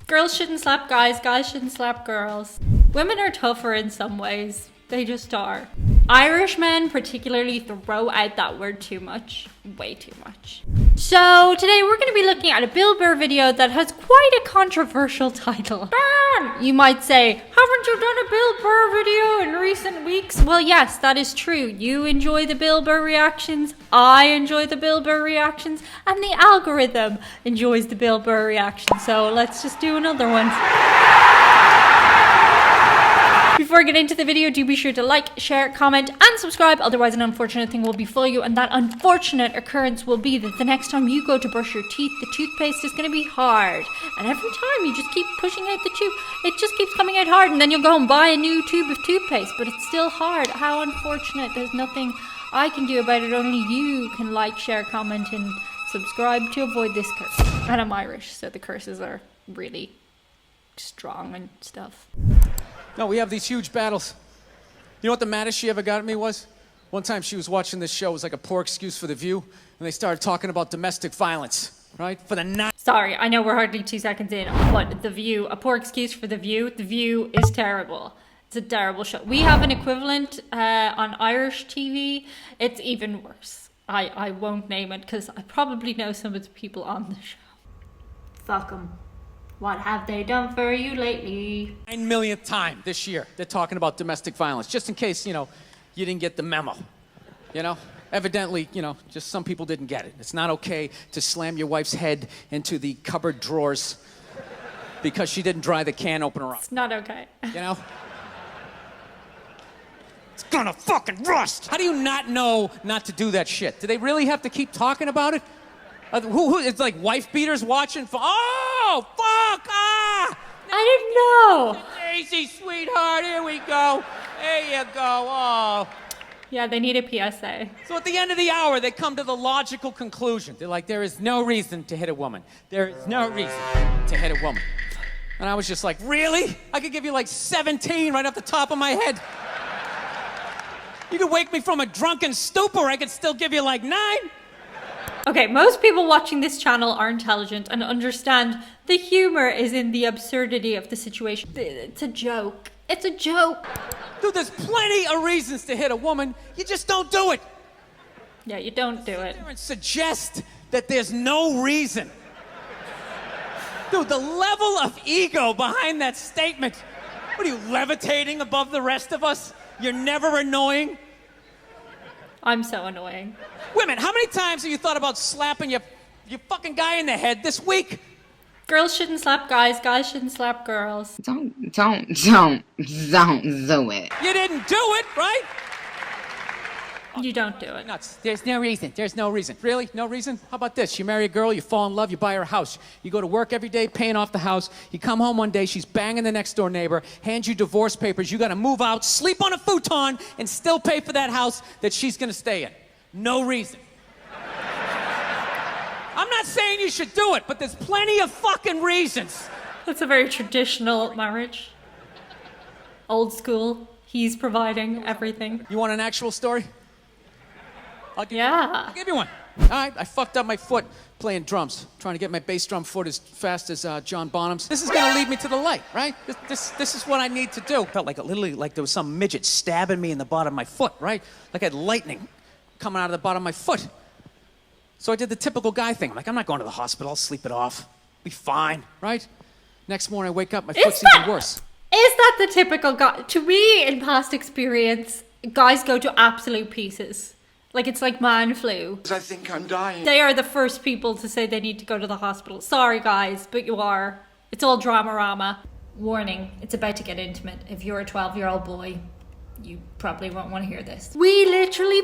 Girls shouldn't slap guys, guys shouldn't slap girls. Women are tougher in some ways. They just are. Irish men particularly throw out that word too much. Way too much. So today we're going to be looking at a Bill Burr video that has quite a controversial title. Ban! You might say, haven't you done a Bill Burr video in recent weeks? Well, yes, that is true. You enjoy the Bill Burr reactions, I enjoy the Bill Burr reactions, and the algorithm enjoys the Bill Burr reaction. So let's just do another one. Before I get into the video, do be sure to like, share, comment, and subscribe. Otherwise, an unfortunate thing will befall you, and that unfortunate occurrence will be that the next time you go to brush your teeth, the toothpaste is going to be hard. And every time you just keep pushing out the tube, it just keeps coming out hard, and then you'll go and buy a new tube of toothpaste, but it's still hard. How unfortunate. There's nothing I can do about it. Only you can like, share, comment, and subscribe to avoid this curse. And I'm Irish, so the curses are really strong and stuff. No, we have these huge battles. You know what the maddest she ever got at me was? One time she was watching this show, it was like a poor excuse for The View, and they started talking about domestic violence, right? For the night. Sorry, I know we're hardly 2 seconds in, but The View, a poor excuse for The View. The View is terrible. It's a terrible show. We have an equivalent on Irish TV. It's even worse. I won't name it because I probably know some of the people on the show. Fuck 'em. What have they done for you lately? 9 millionth time this year, they're talking about domestic violence, just in case, you didn't get the memo. Evidently, just some people didn't get it. It's not okay to slam your wife's head into the cupboard drawers because she didn't dry the can opener up. It's not okay. It's gonna fucking rust. How do you not know not to do that shit? Do they really have to keep talking about it? Who it's like wife beaters watching for, oh, fuck, ah! I didn't know. Daisy, sweetheart, here we go. There you go, oh. Yeah, they need a PSA. So at the end of the hour, they come to the logical conclusion. They're like, there is no reason to hit a woman. There is no reason to hit a woman. And I was just like, really? I could give you like 17 right off the top of my head. You could wake me from a drunken stupor, I could still give you like 9. Okay, most people watching this channel are intelligent and understand the humor is in the absurdity of the situation. It's a joke. It's a joke. Dude, there's plenty of reasons to hit a woman. You just don't do it. Yeah, you don't do it. And suggest that there's no reason. Dude, the level of ego behind that statement. What are you, levitating above the rest of us? You're never annoying? I'm so annoying. Women, how many times have you thought about slapping your fucking guy in the head this week? Girls shouldn't slap guys, guys shouldn't slap girls. Don't do it. You didn't do it, right? You don't do it. Nuts. There's no reason. There's no reason. Really? No reason? How about this? You marry a girl, you fall in love, you buy her a house. You go to work every day paying off the house. You come home one day, she's banging the next door neighbor, hands you divorce papers, you gotta move out, sleep on a futon, and still pay for that house that she's gonna stay in. No reason. I'm not saying you should do it, but there's plenty of fucking reasons. That's a very traditional marriage. Old school. He's providing everything. You want an actual story? I'll give you one. All right, I fucked up my foot playing drums, trying to get my bass drum foot as fast as John Bonham's. This is gonna lead me to the light, right? This is what I need to do. Felt like literally like there was some midget stabbing me in the bottom of my foot, right? Like I had lightning coming out of the bottom of my foot. So I did the typical guy thing. I'm like, I'm not going to the hospital. I'll sleep it off. Be fine, right? Next morning I wake up, my foot's even worse. Is that the typical guy? To me, in past experience, guys go to absolute pieces. Like it's like man flu. I think I'm dying. They are the first people to say they need to go to the hospital. Sorry guys, but you are. It's all drama-rama. Warning, it's about to get intimate. If you're a 12-year-old boy, you probably won't want to hear this. We literally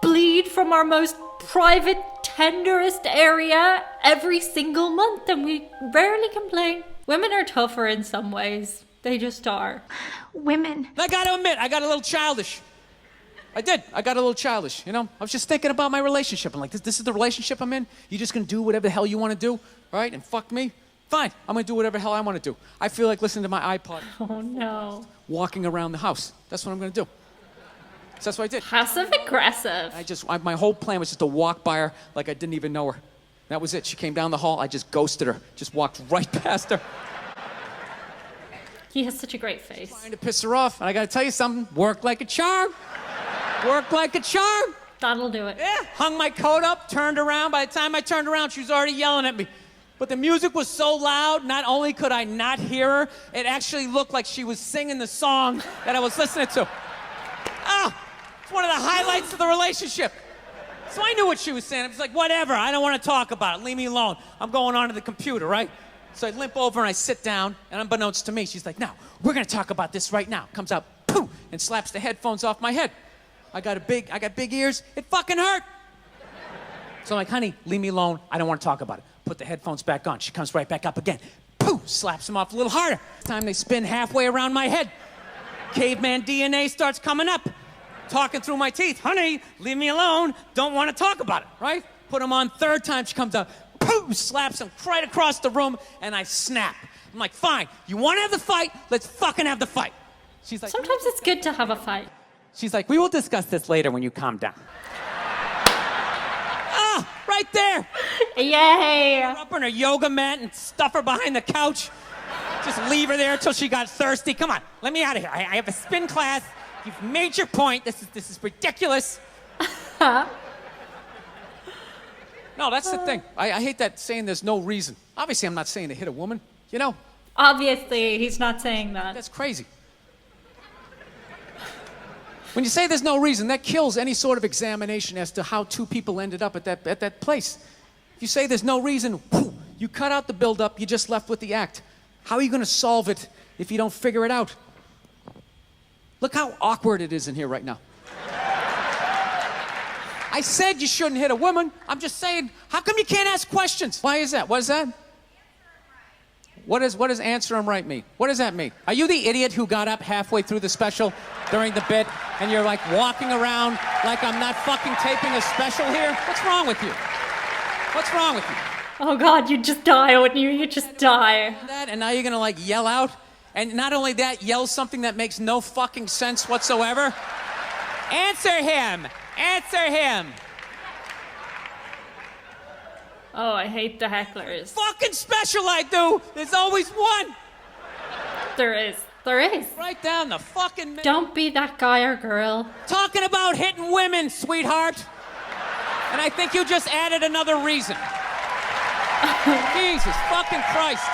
bleed from our most private, tenderest area every single month, and we rarely complain. Women are tougher in some ways. They just are. Women. I gotta admit, I got a little childish. I did. I got a little childish, I was just thinking about my relationship. I'm like, this is the relationship I'm in? You just gonna do whatever the hell you wanna do, right? And fuck me? Fine, I'm gonna do whatever the hell I wanna do. I feel like listening to my iPod. Oh no. Walking around the house. That's what I'm gonna do. So that's what I did. Passive aggressive. My whole plan was just to walk by her like I didn't even know her. That was it. She came down the hall, I just ghosted her. Just walked right past her. He has such a great face. Trying to piss her off. And I gotta tell you something, worked like a charm. Worked like a charm. That'll do it. Yeah, hung my coat up, turned around. By the time I turned around, she was already yelling at me. But the music was so loud, not only could I not hear her, it actually looked like she was singing the song that I was listening to. It's one of the highlights of the relationship. So I knew what she was saying. I was like, whatever, I don't want to talk about it. Leave me alone. I'm going onto the computer, right? So I limp over and I sit down, and unbeknownst to me, she's like, no, we're going to talk about this right now. Comes out, poof, and slaps the headphones off my head. I got big ears. It fucking hurt. So I'm like, honey, leave me alone. I don't want to talk about it. Put the headphones back on. She comes right back up again. Poof, slaps them off a little harder. This time they spin halfway around my head. Caveman DNA starts coming up. Talking through my teeth. Honey, leave me alone. Don't want to talk about it, right? Put them on third time. She comes out. Poof, slaps him right across the room, and I snap. I'm like, fine. You want to have the fight? Let's fucking have the fight. She's like, sometimes it's good to have a fight. She's like, we will discuss this later when you calm down. Right there. Yay. Put her up on her yoga mat and stuff her behind the couch. Just leave her there until she got thirsty. Come on, let me out of here. I have a spin class. You've made your point. This is ridiculous. No, that's the thing. I hate that saying there's no reason. Obviously, I'm not saying to hit a woman, you know? Obviously, he's not saying that. That's crazy. When you say there's no reason, that kills any sort of examination as to how two people ended up at that place. If you say there's no reason, you cut out the build-up, you're just left with the act. How are you going to solve it if you don't figure it out? Look how awkward it is in here right now. I said you shouldn't hit a woman. I'm just saying, how come you can't ask questions? Why is that? What is that? What does answer him right mean? What does that mean? Are you the idiot who got up halfway through the special during the bit and you're like walking around like I'm not fucking taping a special here? What's wrong with you? What's wrong with you? Oh God, you just die, wouldn't you? You just die. That, and now you're gonna like yell out? And not only that, yell something that makes no fucking sense whatsoever? Answer him! Answer him! Oh, I hate the hecklers. Fucking special I do! There's always one! There is. There is. Right down the fucking middle. Don't be that guy or girl. Talking about hitting women, sweetheart. And I think you just added another reason. Jesus fucking Christ.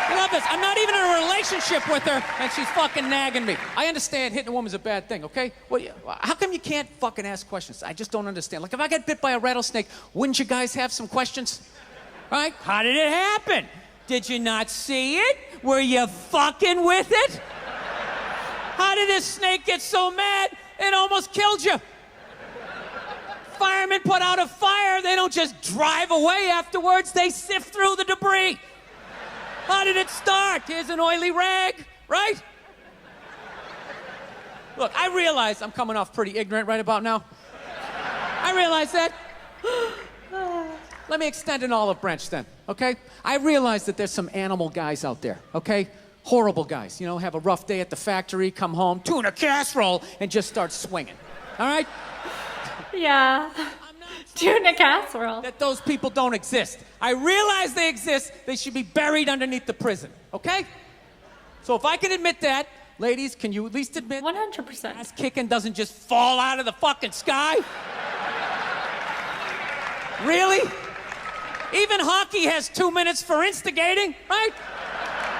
I love this. I'm not even in a relationship with her, and she's fucking nagging me. I understand hitting a woman's a bad thing, okay? Well, how come you can't fucking ask questions? I just don't understand. Like, if I get bit by a rattlesnake, wouldn't you guys have some questions? Right? How did it happen? Did you not see it? Were you fucking with it? How did this snake get so mad it almost killed you? Firemen put out a fire. They don't just drive away afterwards. They sift through the debris. How did it start? Here's an oily rag, right? Look, I realize I'm coming off pretty ignorant right about now. I realize that. Let me extend an olive branch then, okay? I realize that there's some animal guys out there, okay? Horrible guys, you know, have a rough day at the factory, come home, tuna casserole, and just start swinging, all right? Yeah. Tuna casserole. That those people don't exist. I realize they exist. They should be buried underneath the prison, okay? So if I can admit that, ladies, can you at least admit 100%. ass kicking doesn't just fall out of the fucking sky? Really? Even hockey has 2 minutes for instigating, right?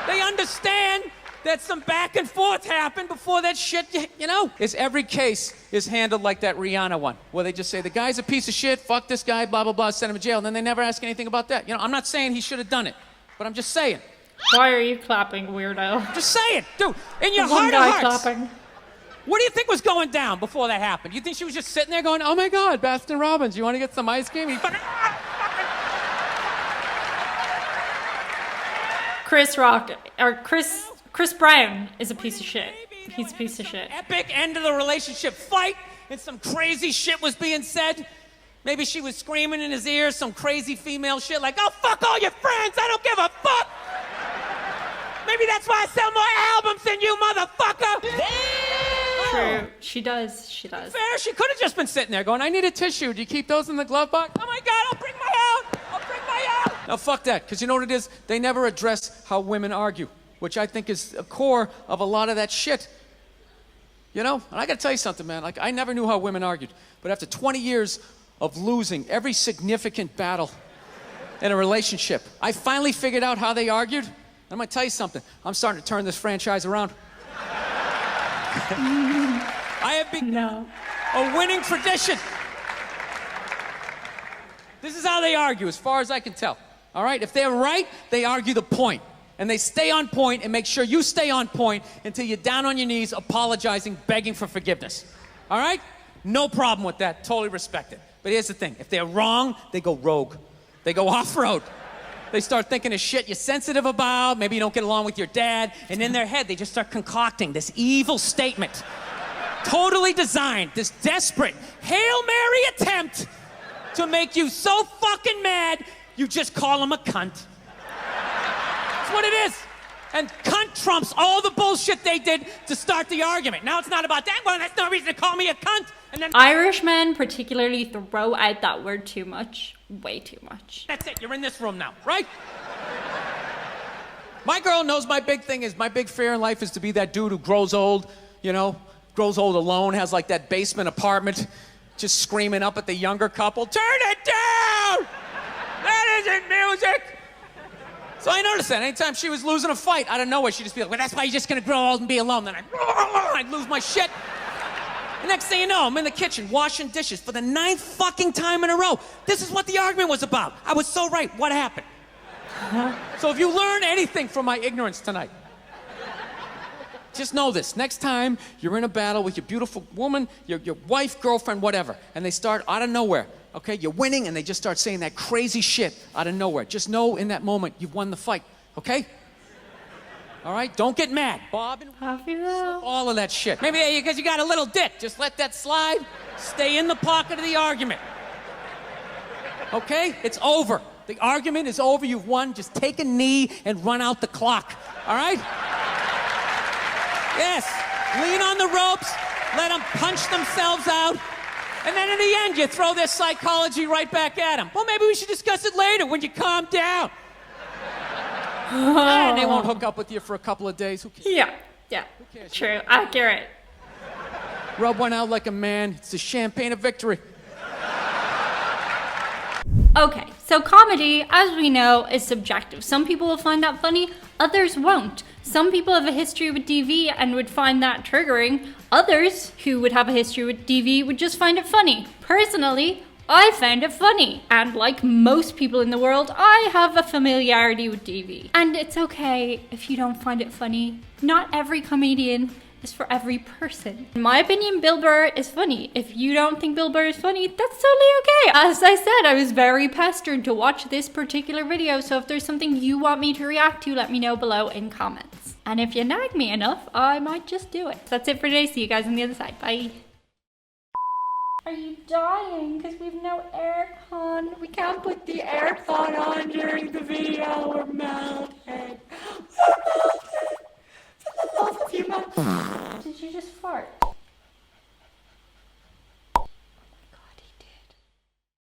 They understand that some back and forth happened before that shit, you know? Every case is handled like that Rihanna one, where they just say, the guy's a piece of shit, fuck this guy, blah, blah, blah, send him to jail, and then they never ask anything about that. You know, I'm not saying he should have done it, but I'm just saying. Why are you clapping, weirdo? Just saying, dude, in your One heart of guy hearts. clapping. What do you think was going down before that happened? You think she was just sitting there going, oh my God, Baskin Robbins, you want to get some ice cream? Chris Brown is a piece of shit. He's a piece of shit. Epic end of the relationship fight, and some crazy shit was being said. Maybe she was screaming in his ear some crazy female shit like, oh, fuck all your friends, I don't give a fuck. Maybe that's why I sell more albums than you, motherfucker. True. She does. She does. Fair, she could have just been sitting there going, I need a tissue. Do you keep those in the glove box? Oh my God, I'll bring my out. I'll bring my out. Now fuck that, because you know what it is? They never address how women argue. which I think is a core of a lot of that shit. You know, and I gotta tell you something, man. Like, I never knew how women argued, but after 20 years of losing every significant battle in a relationship, I finally figured out how they argued. I'm gonna tell you something. I'm starting to turn this franchise around. I have become a winning tradition. This is how they argue, as far as I can tell. All right? If they're right, they argue the point. And they stay on point and make sure you stay on point until you're down on your knees, apologizing, begging for forgiveness. All right? No problem with that. Totally respect it. But here's the thing. If they're wrong, they go rogue. They go off-road. They start thinking of shit you're sensitive about. Maybe you don't get along with your dad. And in their head, they just start concocting this evil statement. Totally designed, this desperate Hail Mary attempt to make you so fucking mad, you just call them a cunt. That's what it is. And cunt trumps all the bullshit they did to start the argument. Now it's not about that. Well, that's no reason to call me a cunt. And then Irish men particularly throw out that word too much. Way too much. That's it. You're in this room now, right? My girl knows my big fear in life is to be that dude who grows old, you know, grows old alone, has like that basement apartment, just screaming up at the younger couple, turn it down! That isn't music! So I noticed that anytime she was losing a fight, out of nowhere, she'd just be like, well, that's why you're just gonna grow old and be alone. Then I'd lose my shit. The next thing you know, I'm in the kitchen washing dishes for the 9th fucking time in a row. This is what the argument was about. I was so right. What happened? So if you learn anything from my ignorance tonight, just know this. Next time you're in a battle with your beautiful woman, your wife, girlfriend, whatever, and they start out of nowhere, okay? You're winning, and they just start saying that crazy shit out of nowhere. Just know in that moment you've won the fight, okay? All right? Don't get mad. Bob and all of that shit. Maybe because you got a little dick. Just let that slide. Stay in the pocket of the argument. Okay? It's over. The argument is over. You've won. Just take a knee and run out the clock. All right? Yes. Lean on the ropes. Let them punch themselves out. And then in the end, you throw their psychology right back at them. Well, maybe we should discuss it later when you calm down. And they won't hook up with you for a couple of days. Who cares? Yeah. True. Accurate. Rub one out like a man. It's the champagne of victory. Okay, so comedy, as we know, is subjective. Some people will find that funny, others won't. Some people have a history with DV and would find that triggering. Others who would have a history with DV would just find it funny. Personally, I found it funny, and like most people in the world, I have a familiarity with DV. And it's okay if you don't find it funny. Not every comedian is for every person. In my opinion, Bill Burr is funny. If you don't think Bill Burr is funny, that's totally okay. As I said, I was very pestered to watch this particular video, so if there's something you want me to react to, let me know below in comments. And if you nag me enough, I might just do it. That's it for today. See you guys on the other side. Bye. Are you dying? Because we've no aircon. We can't put the aircon on during the video. We're melting.